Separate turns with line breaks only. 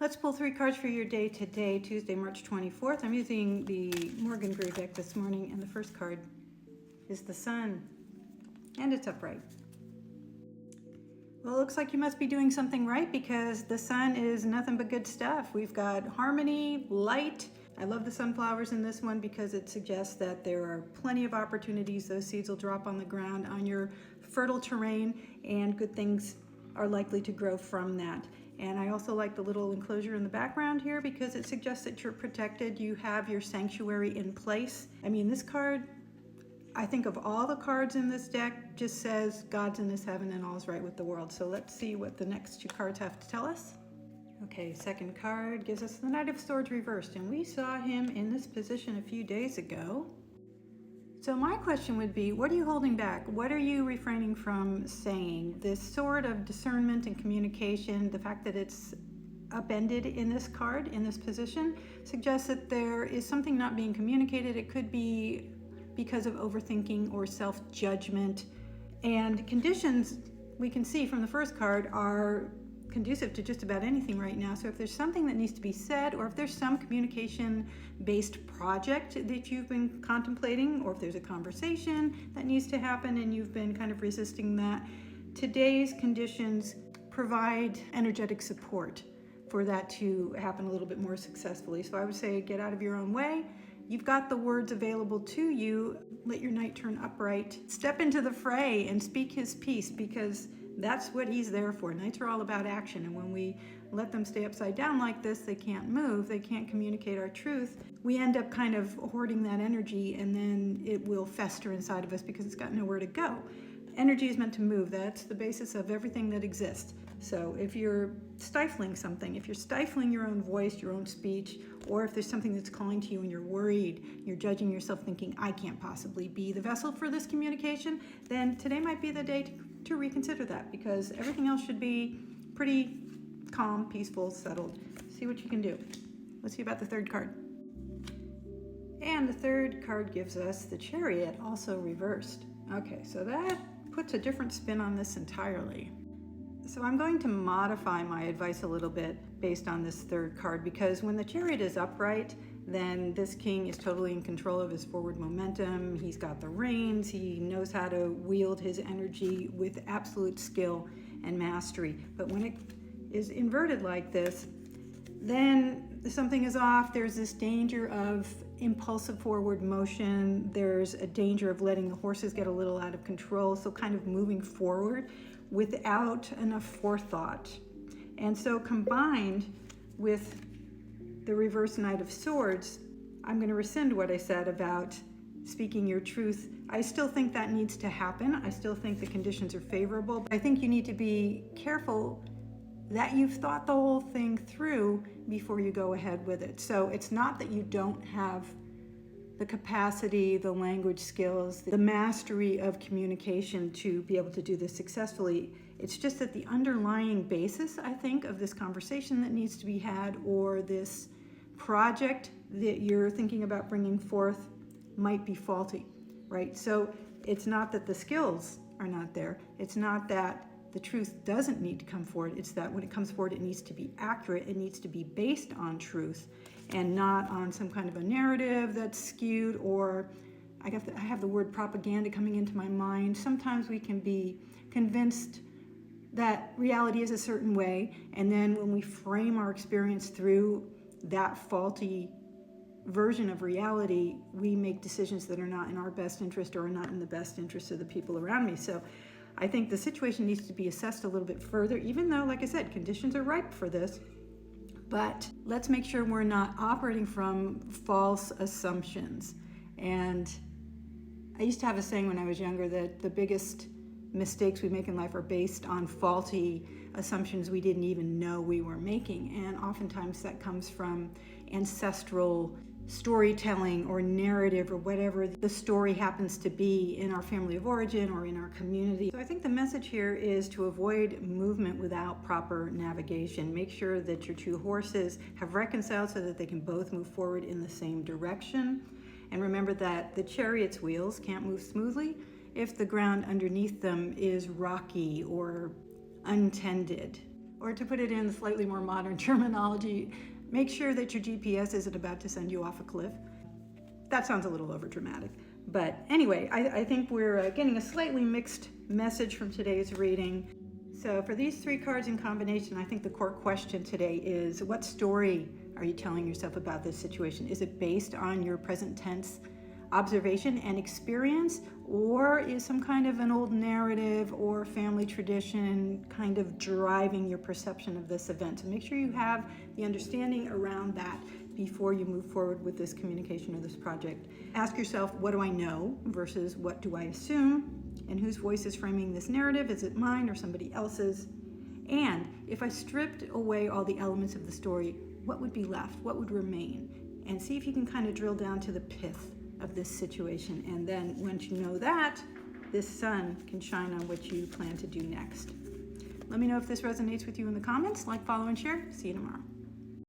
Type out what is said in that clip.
Let's pull 3 cards for your day today, Tuesday, March 24th. I'm using the Morgan Grew deck this morning, and the first card is the Sun, and it's upright. Well, it looks like you must be doing something right because the Sun is nothing but good stuff. We've got harmony, light. I love the sunflowers in this one because it suggests that there are plenty of opportunities. Those seeds will drop on the ground on your fertile terrain, and good things are likely to grow from that. And I also like the little enclosure in the background here because it suggests that you're protected. You have your sanctuary in place. I mean, this card, I think of all the cards in this deck, just says God's in his heaven and all's right with the world. So let's see what the next 2 cards have to tell us. Okay, second card gives us the Knight of Swords reversed, and we saw him in this position a few days ago. So my question would be, what are you holding back? What are you refraining from saying? This sword of discernment and communication, the fact that it's upended in this card, in this position, suggests that there is something not being communicated. It could be because of overthinking or self-judgment. And conditions, we can see from the first card, are conducive to just about anything right now. So if there's something that needs to be said, or if there's some communication-based project that you've been contemplating, or if there's a conversation that needs to happen and you've been kind of resisting that, today's conditions provide energetic support for that to happen a little bit more successfully. So I would say get out of your own way. You've got the words available to you. Let your knight turn upright. Step into the fray and speak his peace, because that's what he's there for. Knights are all about action, and when we let them stay upside down like this, they can't move, they can't communicate our truth. We end up kind of hoarding that energy, and then it will fester inside of us because it's got nowhere to go. Energy is meant to move. That's the basis of everything that exists. So if you're stifling something, if you're stifling your own voice, your own speech, or if there's something that's calling to you and you're worried, you're judging yourself thinking, I can't possibly be the vessel for this communication, then today might be the day to reconsider that, because everything else should be pretty calm, peaceful, settled. See what you can do. Let's see about the third card. And the third card gives us the Chariot, also reversed. Okay, so that puts a different spin on this entirely. So I'm going to modify my advice a little bit based on this third card, because when the Chariot is upright, then this king is totally in control of his forward momentum. He's got the reins. He knows how to wield his energy with absolute skill and mastery. But when it is inverted like this, then something is off. There's this danger of impulsive forward motion. There's a danger of letting the horses get a little out of control. So kind of moving forward without enough forethought. And so combined with the reverse Knight of Swords, I'm going to rescind what I said about speaking your truth. I still think that needs to happen. I still think the conditions are favorable. But I think you need to be careful that you've thought the whole thing through before you go ahead with it. So it's not that you don't have the capacity, the language skills, the mastery of communication to be able to do this successfully. It's just that the underlying basis, I think, of this conversation that needs to be had, or this project that you're thinking about bringing forth, might be faulty, right? So it's not that the skills are not there. It's not that the truth doesn't need to come forward. It's that when it comes forward, it needs to be accurate. It needs to be based on truth and not on some kind of a narrative that's skewed, or I have the word propaganda coming into my mind. Sometimes we can be convinced that reality is a certain way, and then when we frame our experience through that faulty version of reality, we make decisions that are not in our best interest or are not in the best interest of the people around me. So I think the situation needs to be assessed a little bit further, even though, like I said, conditions are ripe for this. But let's make sure we're not operating from false assumptions. And I used to have a saying when I was younger that the biggest mistakes we make in life are based on faulty assumptions we didn't even know we were making. And oftentimes that comes from ancestral storytelling or narrative or whatever the story happens to be in our family of origin or in our community. So I think the message here is to avoid movement without proper navigation. Make sure that your 2 horses have reconciled so that they can both move forward in the same direction. And remember that the Chariot's wheels can't move smoothly if the ground underneath them is rocky or untended, Or to put it in slightly more modern terminology, make sure that your GPS isn't about to send you off a cliff. That sounds a little overdramatic. But anyway, I think we're getting a slightly mixed message from today's reading. So for these 3 cards in combination, I think the core question today is, what story are you telling yourself about this situation? Is it based on your present tense observation and experience, or is some kind of an old narrative or family tradition kind of driving your perception of this event? So make sure you have the understanding around that before you move forward with this communication or this project. Ask yourself, what do I know versus what do I assume? And whose voice is framing this narrative? Is it mine or somebody else's? And if I stripped away all the elements of the story, what would be left? What would remain? And see if you can kind of drill down to the pith of this situation. And then once you know that, this sun can shine on what you plan to do next. Let me know if this resonates with you in the comments. Like, follow, and share. See you tomorrow.